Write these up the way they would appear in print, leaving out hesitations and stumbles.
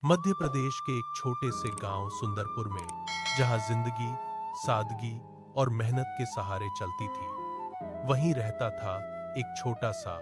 मध्य प्रदेश के एक छोटे से गांव सुंदरपुर में, जहां जिंदगी सादगी और मेहनत के सहारे चलती थी, वहीं रहता था एक छोटा सा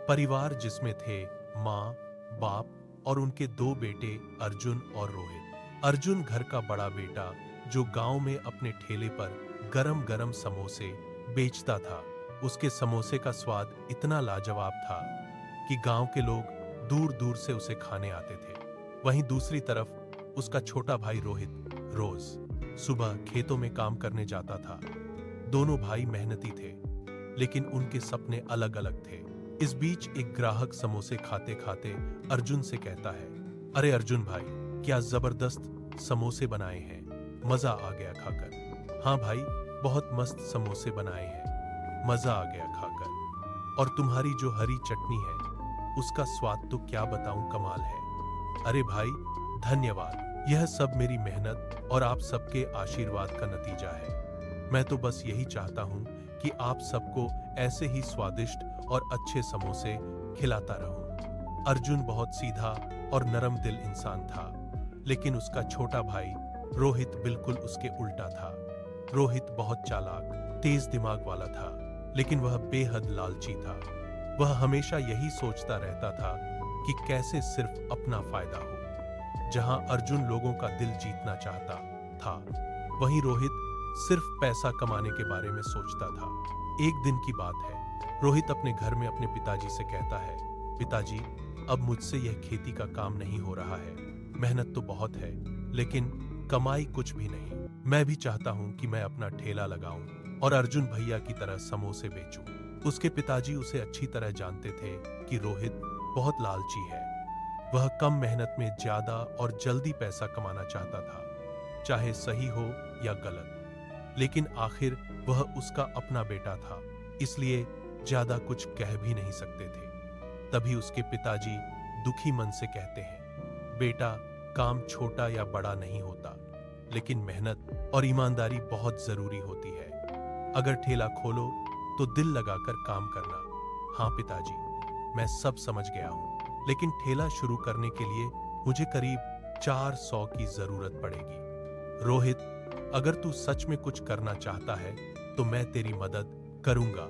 परिवार जिसमें थे माँ, बाप और उनके दो बेटे अर्जुन और रोहित। अर्जुन घर का बड़ा बेटा जो गांव में अपने ठेले पर गरम गरम समोसे बेचता था। उसके समोसे का स्वाद इतना लाजवाब था कि गांव के लोग दूर दूर से उसे खाने आते थे। वहीं दूसरी तरफ उसका छोटा भाई रोहित रोज सुबह खेतों में काम करने जाता था। दोनों भाई मेहनती थे, लेकिन उनके सपने अलग अलग थे। इस बीच एक ग्राहक समोसे खाते खाते अर्जुन से कहता है, अरे अर्जुन भाई, क्या जबरदस्त समोसे बनाए हैं, मजा आ गया खाकर। हाँ भाई, बहुत मस्त समोसे बनाए हैं, मजा आ गया खाकर। और तुम्हारी जो हरी चटनी है, उसका स्वाद तो क्या बताऊं, कमाल है। अरे भाई धन्यवाद, यह सब मेरी मेहनत और आप सबके आशीर्वाद का नतीजा है। मैं तो बस यही चाहता हूं कि आप सबको ऐसे ही स्वादिष्ट और अच्छे समोसे खिलाता रहूं। अर्जुन बहुत सीधा और नरम दिल इंसान था, लेकिन उसका छोटा भाई रोहित बिल्कुल उसके उल्टा था। रोहित बहुत चालाक, तेज दिमाग वाला था, लेकिन वह बेहद लालची था। वह हमेशा यही सोचता रहता था कि कैसे सिर्फ अपना फायदा हो। जहां अर्जुन लोगों का दिल जीतना चाहता था, वहीं रोहित सिर्फ पैसा कमाने के बारे में सोचता था। एक दिन की बात है, रोहित अपने घर में अपने पिताजी से कहता है, पिताजी, अब मुझसे यह खेती का काम नहीं हो रहा है। मेहनत तो बहुत है, लेकिन कमाई कुछ भी नहीं। मैं भी चाहता हूं कि मैं अपना ठेला लगाऊं और अर्जुन भैया की तरह समोसे बेचूं। उसके पिताजी उसे अच्छी तरह जानते थे कि रोहित बहुत लालची है। वह कम मेहनत में ज्यादा और जल्दी पैसा कमाना चाहता था, चाहे सही हो या गलत। लेकिन आखिर वह उसका अपना बेटा था, इसलिए ज्यादा कुछ कह भी नहीं सकते थे। तभी उसके पिताजी दुखी मन से कहते हैं, बेटा, काम छोटा या बड़ा नहीं होता, लेकिन मेहनत और ईमानदारी बहुत जरूरी होती है। अगर ठेला खोलो तो दिल लगाकर काम करना। हाँ पिताजी, मैं सब समझ गया हूं, लेकिन ठेला शुरू करने के लिए मुझे करीब 400 की जरूरत पड़ेगी। रोहित, अगर तू सच में कुछ करना चाहता है तो मैं तेरी मदद करूंगा।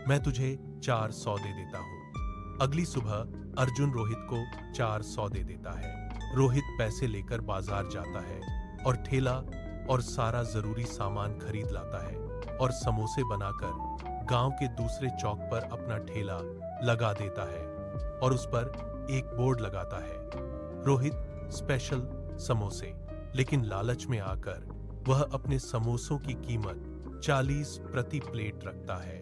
मैं तुझे 400 दे देता हूं। अगली सुबह अर्जुन रोहित को 400 दे देता है। रोहित पैसे लेकर बाजार जाता है और ठेला और सारा जरूरी सामान खरीद लाता है और समोसे बनाकर गांव के दूसरे चौक पर अपना ठेला लगा देता है और उस पर एक बोर्ड लगाता है, रोहित स्पेशल समोसे। लेकिन लालच में आकर वह अपने समोसों की कीमत 40 प्रति प्लेट रखता है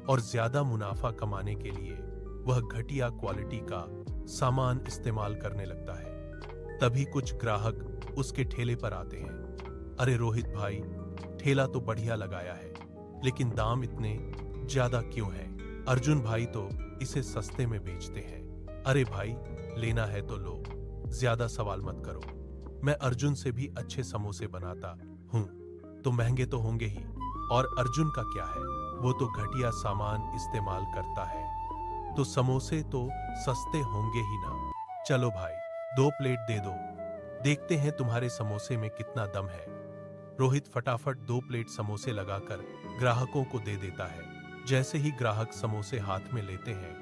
और ज्यादा मुनाफा कमाने के लिए वह घटिया क्वालिटी का सामान इस्तेमाल करने लगता है। तभी कुछ ग्राहक उसके ठेले पर आते हैं। अरे रोहित भाई, ठेला तो बढ़िया लगाया है, लेकिन दाम इतने ज्यादा क्यों है? अर्जुन भाई तो इसे सस्ते में बेचते हैं। अरे भाई, लेना है तो लो, ज्यादा सवाल मत करो। मैं अर्जुन से भी अच्छे समोसे बनाता हूं, तो महंगे तो होंगे ही। और अर्जुन का क्या है, वो तो घटिया सामान इस्तेमाल करता है, तो समोसे तो सस्ते होंगे ही ना। चलो भाई, 2 प्लेट दे दो, देखते हैं तुम्हारे समोसे में कितना दम है। रोहित फटाफट 2 प्लेट समोसे लगाकर ग्राहकों को दे देता है। जैसे ही ग्राहक समोसे हाथ में लेते हैं,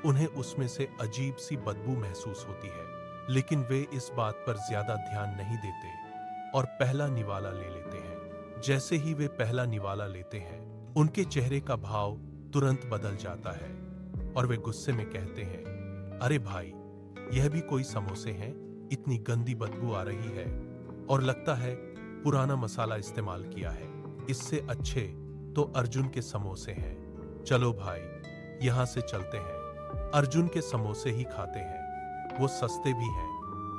उन्हें उसमें से अजीब सी बदबू महसूस होती है, लेकिन वे इस बात पर ज्यादा ध्यान नहीं देते और पहला निवाला ले लेते हैं। जैसे ही वे पहला निवाला लेते हैं, उनके चेहरे का भाव तुरंत बदल जाता है और वे गुस्से में कहते हैं, अरे भाई, यह भी कोई समोसे हैं? इतनी गंदी बदबू आ रही है और लगता है पुराना मसाला इस्तेमाल किया है। इससे अच्छे तो अर्जुन के समोसे हैं। चलो भाई, यहां से चलते हैं। अर्जुन के समोसे ही खाते हैं, वो सस्ते भी हैं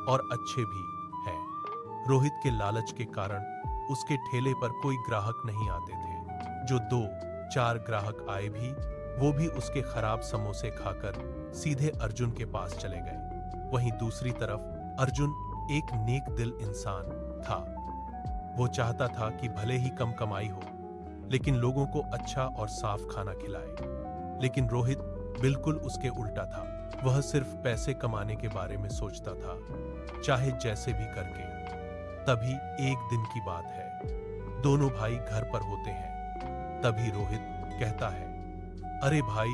और अच्छे भी हैं। रोहित के लालच के कारण उसके ठेले पर कोई ग्राहक नहीं आते थे। जो 2-4 ग्राहक आए भी, वो भी उसके खराब समोसे खाकर सीधे अर्जुन के पास चले गए। वहीं दूसरी तरफ अर्जुन एक नेक दिल इंसान था। वो चाहता था कि भले ही कम कमाई हो, लेकिन लोगों को अच्छा और साफ खाना खिलाए। लेकिन रोहित बिल्कुल उसके उल्टा था। वह सिर्फ पैसे कमाने के बारे में सोचता था, चाहे जैसे भी करके। तभी एक दिन की बात है, दोनों भाई घर पर होते हैं। तभी रोहित कहता है, अरे भाई,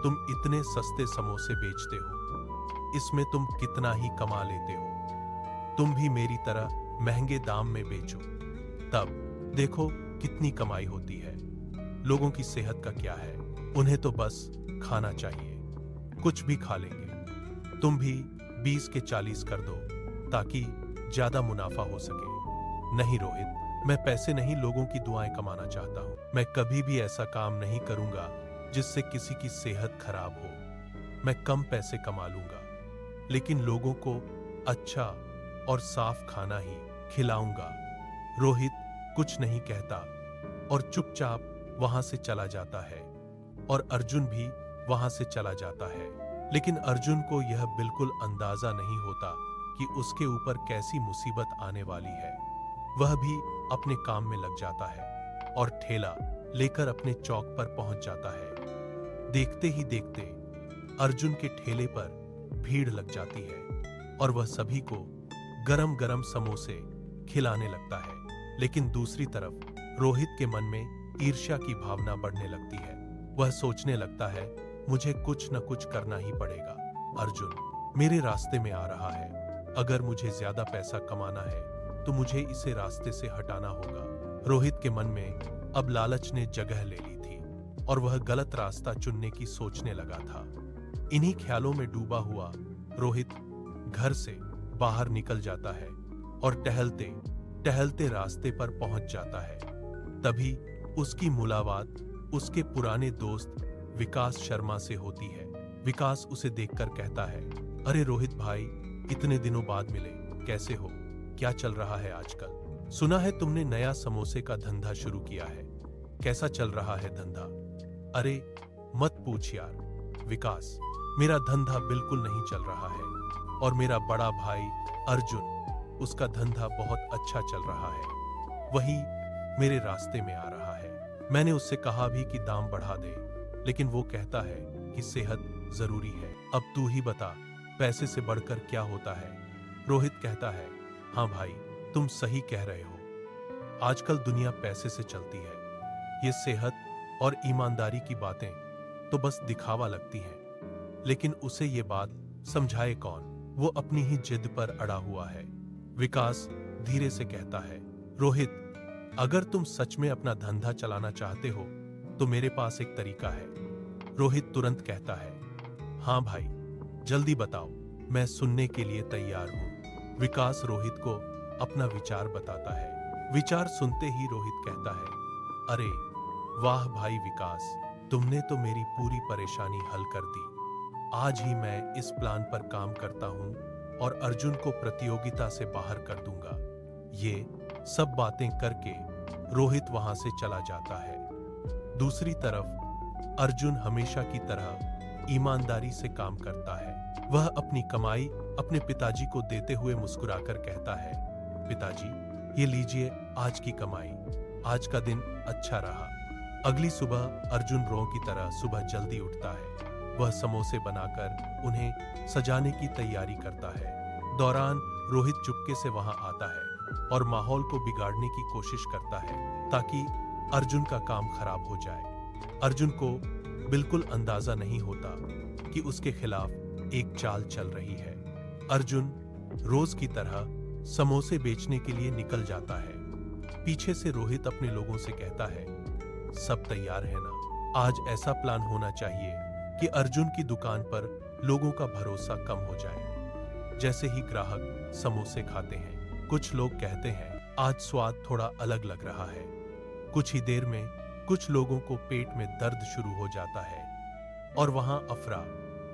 तुम इतने सस्ते समोसे बेचते हो, इसमें तुम कितना ही कमा लेते हो। तुम भी मेरी तरह महंगे दाम में बेचो, तब देखो कितनी कमाई होती है। लोगों की सेहत का क्या है, उन्हें तो बस खाना चाहिए, कुछ भी खा लेंगे। तुम भी 20 के 40 कर दो ताकि ज्यादा मुनाफा हो सके। नहीं रोहित, मैं पैसे नहीं, लोगों की दुआएं कमाना चाहता हूं। मैं कभी भी ऐसा काम नहीं करूंगा जिससे किसी की सेहत खराब हो। मैं कम पैसे कमा लूंगा, लेकिन लोगों को अच्छा और साफ खाना ही खिलाऊंगा। रोहित कुछ नहीं कहता और चुपचाप वहां से चला जाता है, और अर्जुन भी वहां से चला जाता है। लेकिन अर्जुन को यह बिल्कुल अंदाजा नहीं होता कि उसके ऊपर कैसी मुसीबत आने वाली है। वह भी अपने काम में लग जाता है और ठेला लेकर अपने चौक पर पहुंच जाता है। देखते ही देखते अर्जुन के ठेले पर भीड़ लग जाती है और वह सभी को गरम गरम समोसे खिलाने लगता है। लेकिन दूसरी तरफ रोहित के मन में ईर्ष्या की भावना बढ़ने लगती है। वह सोचने लगता है, मुझे कुछ न कुछ करना ही पड़ेगा। अर्जुन मेरे रास्ते में आ रहा है, अगर मुझे ज्यादा पैसा कमाना है तो मुझे इसे रास्ते से हटाना होगा। रोहित के मन में अब लालच ने जगह ले ली थी और वह गलत रास्ता चुनने की सोचने लगा था। इन्हीं ख्यालों में डूबा हुआ रोहित घर से बाहर निकल जाता है और टहलते टहलते रास्ते पर पहुंच जाता है। तभी उसकी मुलाकात उसके पुराने दोस्त विकास शर्मा से होती है। विकास उसे देखकर कहता है, अरे रोहित भाई, इतने दिनों बाद मिले, कैसे हो? क्या चल रहा है आजकल? सुना है तुमने नया समोसे का धंधा शुरू किया है, कैसा चल रहा है धंधा? अरे मत पूछ यार विकास, मेरा धंधा बिल्कुल नहीं चल रहा है और मेरा बड़ा भाई अर्जुन, उसका धंधा बहुत अच्छा चल रहा है, वही मेरे रास्ते में आ रहा है। मैंने उससे कहा भी कि दाम बढ़ा दे, लेकिन वो कहता है कि सेहत जरूरी है। अब तू ही बता, पैसे से बढ़कर क्या होता है? रोहित कहता है, हाँ भाई, तुम सही कह रहे हो, आजकल दुनिया पैसे से चलती है। ये सेहत और ईमानदारी की बातें तो बस दिखावा लगती हैं। लेकिन उसे ये बात समझाए कौन? वो अपनी ही जिद पर अड़ा हुआ है। विकास धीरे से कहता है, रोहित, अगर तुम सच में अपना धंधा चलाना चाहते हो तो मेरे पास एक तरीका है। रोहित तुरंत कहता है, हाँ भाई, जल्दी बताओ, मैं सुनने के लिए तैयार हूं। विकास रोहित को अपना विचार बताता है। विचार सुनते ही रोहित कहता है, अरे वाह भाई विकास, तुमने तो मेरी पूरी परेशानी हल कर दी। आज ही मैं इस प्लान पर काम करता हूं और अर्जुन को प्रतियोगिता से बाहर कर दूंगा। ये सब बातें करके रोहित वहां से चला जाता है। दूसरी तरफ अर्जुन हमेशा की तरह ईमानदारी से काम करता है। वह अपनी कमाई अपने पिताजी को देते हुए मुस्कुराकर कहता है, पिताजी, ये लीजिए आज की कमाई, आज का दिन अच्छा रहा। अगली सुबह अर्जुन रोज की तरह सुबह जल्दी उठता है। वह समोसे बनाकर उन्हें सजाने की तैयारी करता है। दौरान रोहित चुपके से वहां आता है और माहौल को बिगाड़ने की कोशिश करता है ताकि अर्जुन का काम खराब हो जाए। अर्जुन को बिल्कुल अंदाजा नहीं होता कि उसके खिलाफ एक चाल चल रही है। अर्जुन रोज की तरह समोसे बेचने के लिए निकल जाता है। पीछे से रोहित अपने लोगों से कहता है, सब तैयार है ना? आज ऐसा प्लान होना चाहिए कि अर्जुन की दुकान पर लोगों का भरोसा कम हो जाए। जैसे ही ग्राहक समोसे खाते हैं, कुछ लोग कहते हैं, आज स्वाद थोड़ा अलग लग रहा है। कुछ ही देर में कुछ लोगों को पेट में दर्द शुरू हो जाता है और वहां अफरा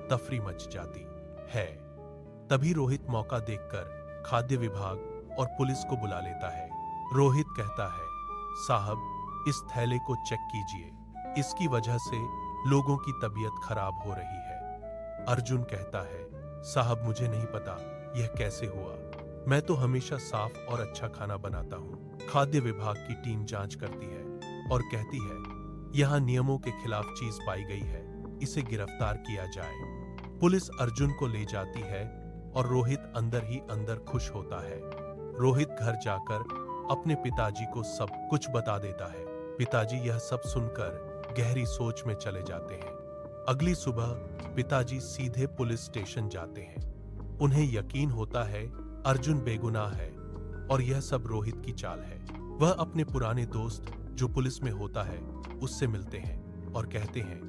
तफरी मच जाती है। तभी रोहित मौका देखकर खाद्य विभाग और पुलिस को बुला लेता है। रोहित कहता है, साहब, इस थैले को चेक कीजिए, इसकी वजह से लोगों की तबीयत खराब हो रही है। अर्जुन कहता है, साहब, मुझे नहीं पता यह कैसे हुआ, मैं तो हमेशा साफ और अच्छा खाना बनाता हूँ। खाद्य विभाग की टीम जांच करती है और कहती है, यहाँ नियमों के खिलाफ चीज पाई गई है, इसे गिरफ्तार किया जाए। पुलिस अर्जुन को ले जाती है और रोहित अंदर ही अंदर खुश होता है। रोहित घर जाकर अपने पिताजी को सब कुछ बता देता है। पिताजी यह सब सुनकर गहरी सोच में चले जाते हैं। अगली सुबह पिताजी सीधे पुलिस स्टेशन जाते हैं। उन्हें यकीन होता है अर्जुन बेगुनाह है और यह सब रोहित की चाल है। वह अपने पुराने दोस्त जो पुलिस में होता है उससे मिलते हैं और कहते हैं,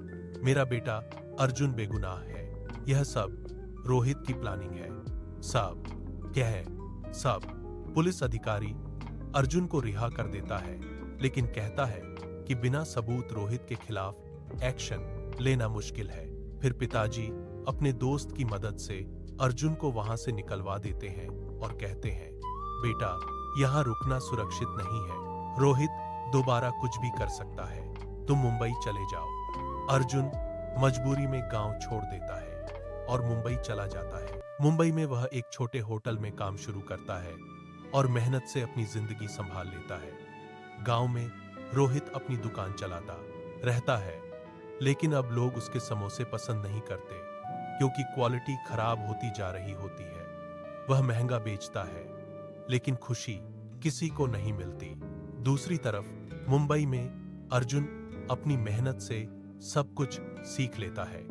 मेरा बेटा अर्जुन बेगुनाह है, यह सब रोहित की प्लानिंग है। साहब, क्या है साहब? पुलिस अधिकारी अर्जुन को रिहा कर देता है, लेकिन कहता है कि बिना सबूत रोहित के खिलाफ एक्शन लेना मुश्किल है। फिर पिताजी अपने दोस्त की मदद से अर्जुन को वहां से निकलवा देते हैं और कहते हैं, बेटा यहाँ रुकना सुरक्षित नहीं है, रोहित दोबारा कुछ भी कर सकता है, तुम मुंबई चले जाओ। अर्जुन मजबूरी में गांव छोड़ देता है और मुंबई चला जाता है। मुंबई में वह एक छोटे होटल में काम शुरू करता है और मेहनत से अपनी जिंदगी संभाल लेता है। गांव में रोहित अपनी दुकान चलाता रहता है, लेकिन अब लोग उसके समोसे पसंद नहीं करते क्योंकि क्वालिटी खराब होती जा रही होती है। वह महंगा बेचता है, लेकिन खुशी किसी को नहीं मिलती। दूसरी तरफ मुंबई में अर्जुन अपनी मेहनत से सब कुछ सीख लेता है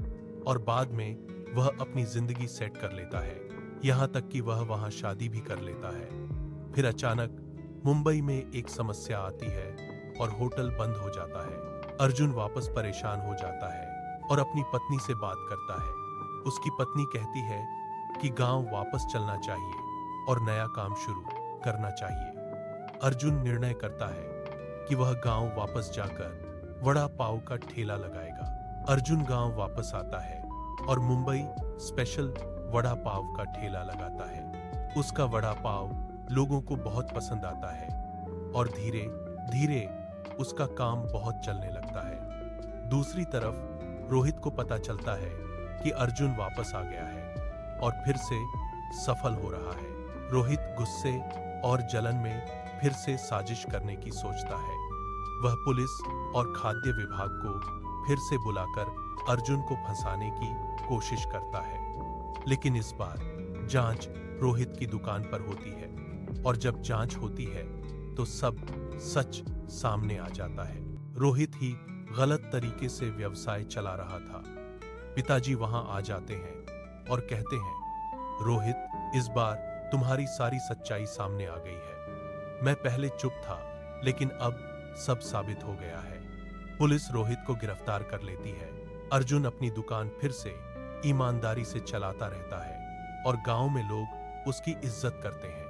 और बाद में वह अपनी जिंदगी सेट कर लेता है, यहाँ तक कि वह वहां शादी भी कर लेता है। फिर अचानक मुंबई में एक समस्या आती है और होटल बंद हो जाता है। अर्जुन वापस परेशान हो जाता है और अपनी पत्नी से बात करता है। उसकी पत्नी कहती है कि गांव वापस चलना चाहिए और नया काम शुरू करना चाहिए। अर्जुन निर्णय करता है कि वह गांव वापस जाकर वड़ा पाव का ठेला लगाएगा। अर्जुन गांव वापस आता है और मुंबई स्पेशल वड़ा पाव का ठेला लगाता है। उसका वड़ा पाव लोगों को बहुत पसंद आता है और धीरे धीरे उसका काम बहुत चलने लगता है। दूसरी तरफ रोहित को पता चलता है कि अर्जुन वापस आ गया है और फिर से सफल हो रहा है। रोहित गुस्से और जलन में फिर से साजिश करने की सोचता है। वह पुलिस और खाद्य विभाग को फिर से बुलाकर अर्जुन को फंसाने की कोशिश करता है, लेकिन इस बार जांच रोहित की दुकान पर होती है और जब जांच होती है तो सब सच सामने आ जाता है। रोहित ही गलत तरीके से व्यवसाय चला रहा था। पिताजी वहां आ जाते हैं और कहते हैं, रोहित, इस बार तुम्हारी सारी सच्चाई सामने आ गई है। मैं पहले चुप था, लेकिन अब सब साबित हो गया है। पुलिस रोहित को गिरफ्तार कर लेती है। अर्जुन अपनी दुकान फिर से ईमानदारी से चलाता रहता है और गांव में लोग उसकी इज्जत करते हैं।